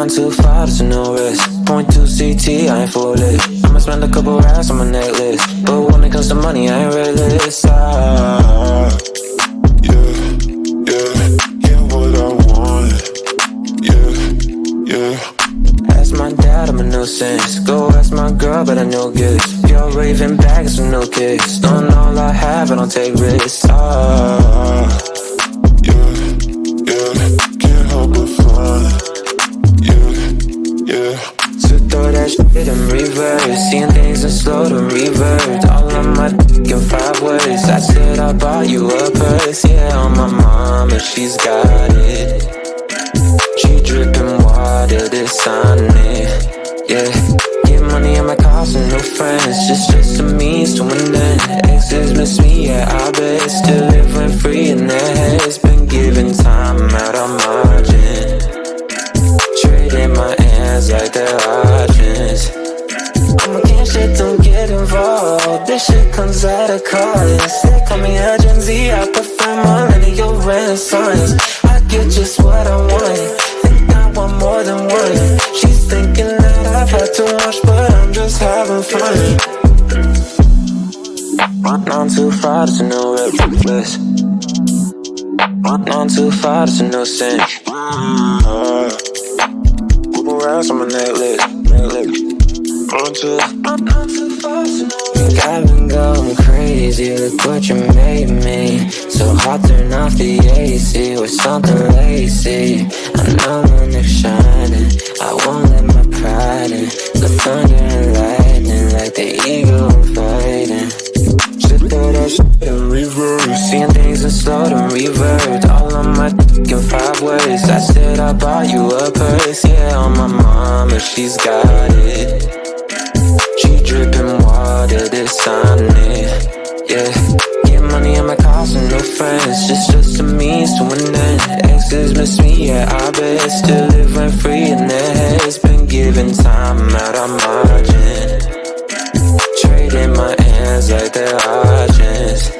Run too far, there's no risk. Point to CT, I ain't foolish. I'ma spend a couple racks on my necklace, but when it comes to money, I ain't realist. Yeah, what I want. Yeah. Ask my dad, I'm a nuisance. Go ask my girl, but I know gifts. You're raving bags with no kicks. Don't know all I have, I don't take risks. Can't help but fun. Yeah. So throw that shit in reverse. Seeing things in slow to revert. All on my dick in 5 words. I said I bought you a purse. Yeah, on my mama, she's got it. She dripping water, this on it. Yeah, get money in my cost and no friends. Just a means to an end. Exes miss me, yeah, I bet. Still living free in their heads. Been giving time out on margin. Trading my hands like they're options. I'm against shit, don't get involved. This shit comes at a cost. They call me a Gen Z, I prefer millennial renaissance. I get just what I want. Think I want more than one. She's thinking that I've had too much, but I'm just having fun. Run on too far, there's no reckless. Run on too far, there's no sense. Racks on my necklace. Run too far, there's no. Think I've been going crazy, look what you made me. So hot, turn off the AC with something lacy. I know when they're shining, I won't let my pride in. The thunder and lightning like the eagle I'm fighting. Should throw that shit in reverse. Seeing things in slow to revert. All on my dick in 5 words. I said I bought you a purse. Yeah, on my mama, she's got it. She dripping water, this on it. Yeah, get money in my cost and no friends. Just a means to an end. Exes miss me, yeah, I bet. Still living free in their heads. Been giving time out on margin. Trading my hands like they're options.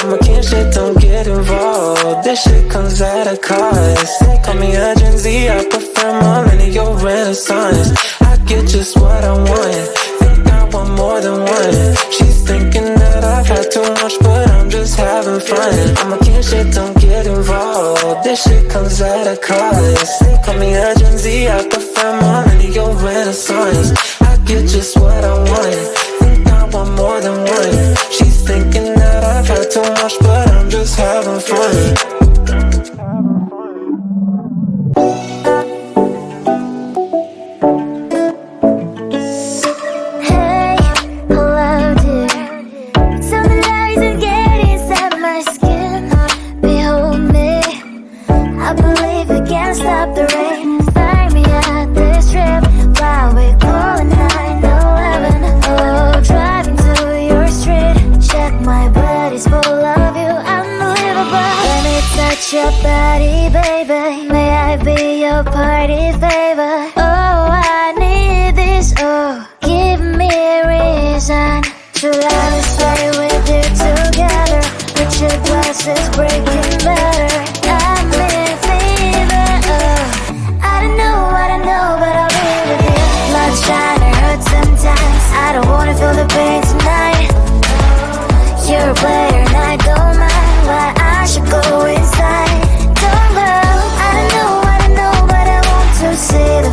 I'm against shit, don't get involved. This shit comes at a cost. They call me a Gen Z, I prefer millennial renaissance. I get just what I want. Think I want more than one. She's thinking that I've had too much, but I'm just having fun. I'm against shit, don't get involved. This shit comes at a cost. They call me a Gen Z, I prefer millennial renaissance. I get just what I want. Want more than one. She's thinking that I've had too much, but I'm just having fun. Hey, hello dear. Something that isn't getting inside my skin. Behold me, I believe we can't stop the rain. Find me at this trip while we're calling 911. Oh, driving to your street. Check my body's full of you, unbelievable. Let me touch your body, baby. May I be your party favor? Oh, I need this, oh. Give me a reason to let me stay with you together. Put your glasses breaking better. I'm in fever, oh. I don't know, but I'll be with you. Blood shine, it hurts sometimes. I don't wanna feel the pain tonight. You're a player and I don't mind. Why I should go inside. Don't go. I don't know, but I want to see the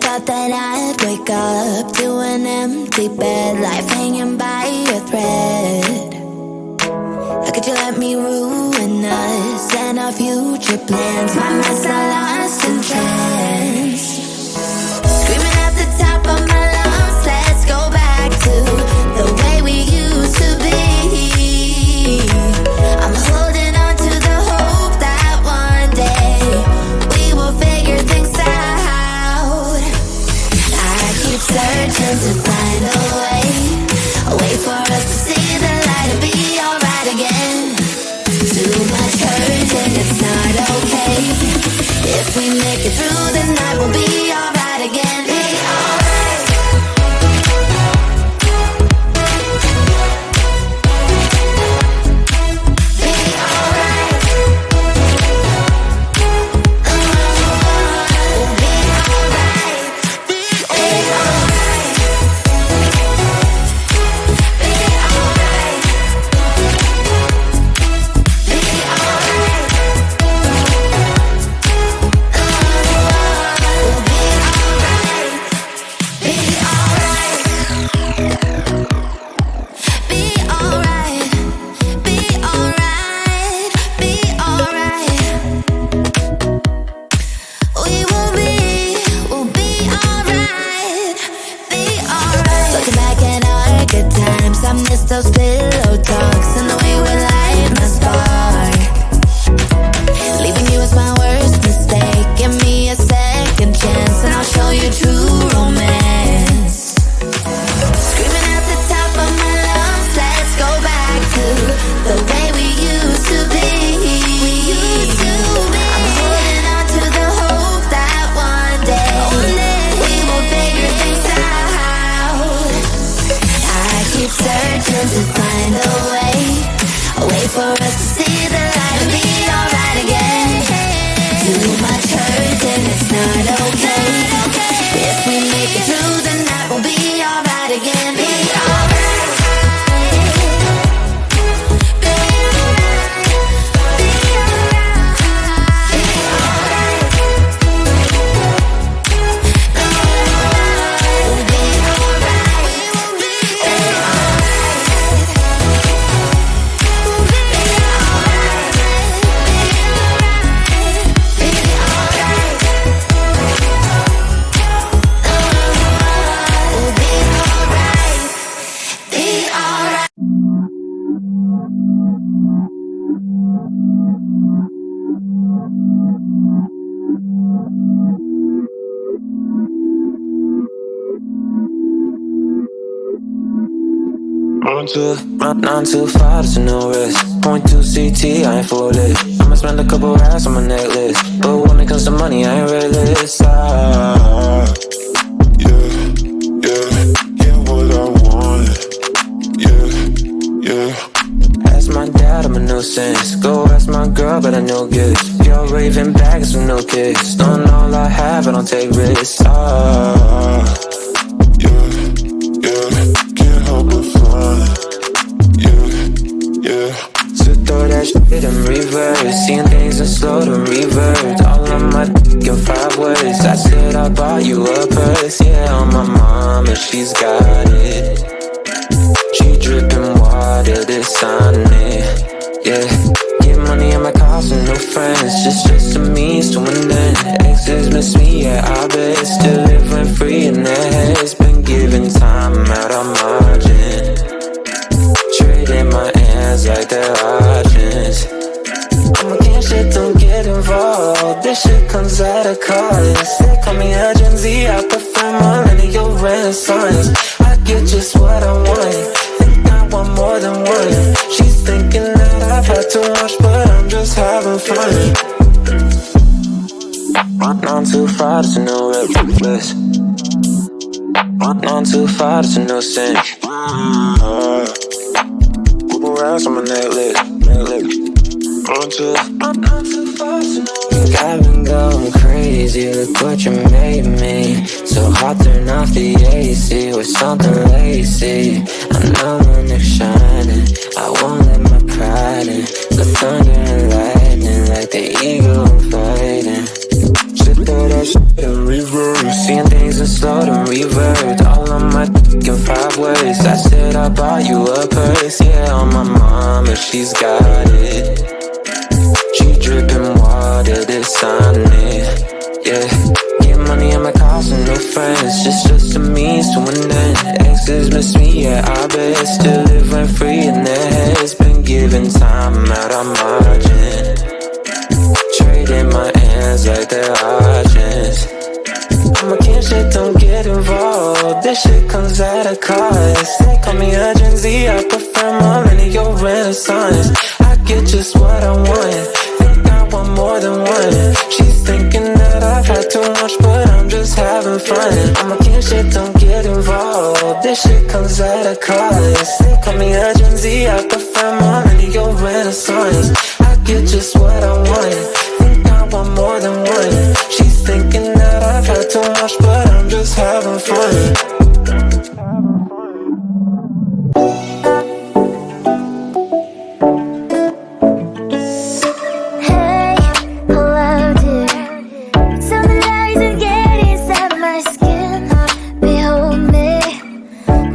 thought that I'd wake up to an empty bed, life hanging by a thread. How could you let me ruin us and our future plans? My mind's not lost in trance. Screaming at the top of my lungs, let's go back to the way we used to be. I'm holding on to the hope that one day we will figure things out. I keep searching to find a way for us to see the light and be alright again. Too much hurt and it's not okay. If we make it through the night, we'll be alright again. Be alright. Be alright. We'll be alright. Be alright. Be alright. Be alright. We'll be alright. Be alright. Be alright. Be alright. Be alright. We'll be alright. Be alright. Looking back at our good times, I miss those pillow talks and the way we light my spark. Leaving you was my worst mistake. Give me a second chance and I'll show you true romance. Screaming at the top of my lungs, let's go back to the way we used to be. I'm holding on to the hope that one day we will figure things out. I keep searching to find a way for us to see the light and be alright again. Too much hurt and it's not okay. If we make it through the night, we'll be alright again. Be alright. Be alright. Be alright. Be alright. We'll be alright. We'll be alright. We'll be alright. Be alright. We'll be alright. Be alright. Run too far, there's no risk. Point to CT, I ain't for it. I'ma spend a couple racks on my necklace, but when it comes to money, I ain't realist. Yeah, what I want. Yeah. Ask my dad, I'm a nuisance. Go ask my girl, but I know gifts. You're raving bags with no kicks. Don't all I have, I don't take risks. Can't help but fun. Yeah. So throw that shit in reverse. Seeing things in slow to revert. All of my in 5 words. I said I bought you a purse. Yeah, on my mama, she's got it. She dripping water, this on it. Yeah. Get money in my cost and no friends. Just a means to an end. Exes miss me, yeah, I bet. Still living free in their heads. Been giving time out of margin. Trading my hands like they're options. I'm against shit, don't get involved. This shit comes at a cost. They call me a Gen Z, I prefer millennial renaissance. I get just what I want. Think I want more than one. She's thinking that I've had too much, but I'm just having fun. Run on too far to no reckless. Run on too far to no sense. Couple racks on my necklace. Run too far to no. I've been going crazy, look what you made me. So hot, turn off the AC with something lacy. I know when they're shining, I won't let my pride in. The thunder and lightning like the eagle I'm fighting. Should throw that shit in reverse. Seeing things isn't slow to revert. All of my in 5 words. I said I bought you a purse. Yeah, on my mama, she's got it. She dripping water, this on it. Yeah, get money on my cars and no friends. Just a means to an end. Exes miss me, yeah, I bet. Still live rent free in their heads. Been giving time out of margin. Trading my hands like they're auctions. I'm a kid, shit, don't get involved. This shit comes at a cost. They call me a Gen Z, I prefer millennial renaissance. I get just what I want, think I want more than one. She's thinking that I've had too much, but I'm just having fun. I'm a kid, shit, don't get involved. This shit comes at a cost. They call me a Gen Z, I prefer millennial renaissance. I get just what I want, think I want more than one. She's thinking that I've had too much, but I'm just having fun. Hey, hello dear. Tell me lies and get inside my skin. Behold me,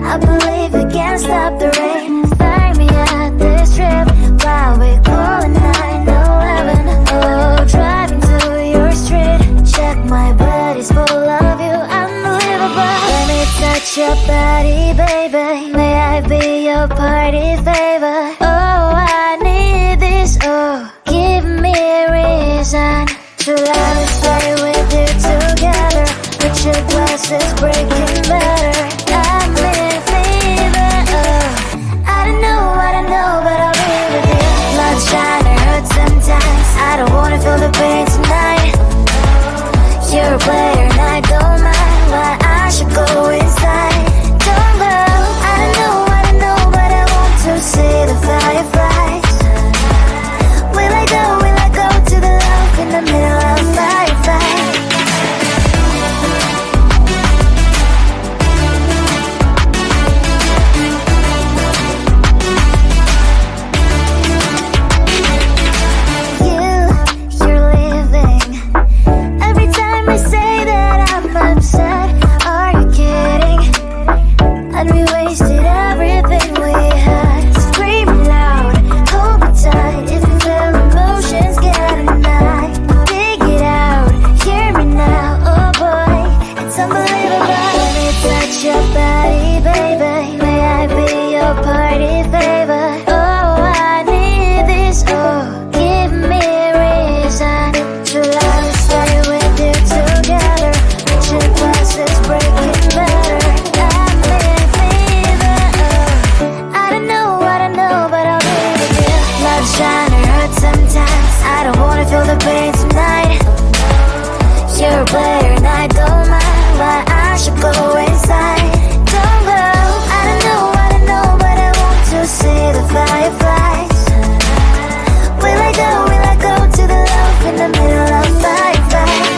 I believe we can't stop the rain. Find me at this trip while we're calling 911. Oh, driving to your street. Check my body's full of you, unbelievable. Let me touch your body, baby. May I be your party favor? Oh, I need this. Oh, give me a reason to let us stay with you together. Put your glasses breaking better. I'm in fever. Oh, I don't know, but I'll be with you. Blood's trying to hurt sometimes. I don't wanna feel the pain tonight. You're a player and I don't mind. Why I should go inside. Don't go. I don't know, but I want to see the fireflies. Will I go to the love in the middle of firefight? You're leaving. Every time I say that I'm upset, are you kidding? And we wasted everything we had. Screaming loud, hold me tight. If you feel emotions getting high, dig it out, hear me now. Oh boy, it's unbelievable. Let me touch your body, baby. May I be your party favor? Oh, I need this. Oh, give me a reason to let us stay with you together. Put your glasses breaking better. I'm in fever. Oh, I don't know, but I'll be with you. Love's trying to hurt sometimes. I don't wanna feel the pain tonight. You're a player and I don't mind. Why I should go inside. Don't go. I don't know, but I want to see the fireflies. Will I go to the love in the middle of firefight?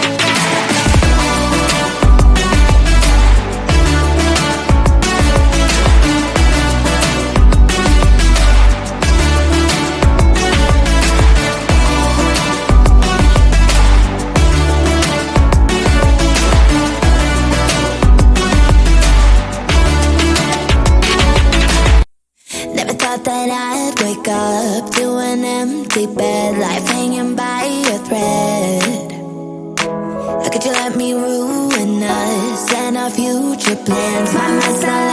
Never thought that I'd wake up to an empty bed, life hanging by a thread. How could you let me ruin us and our future plans? My mess all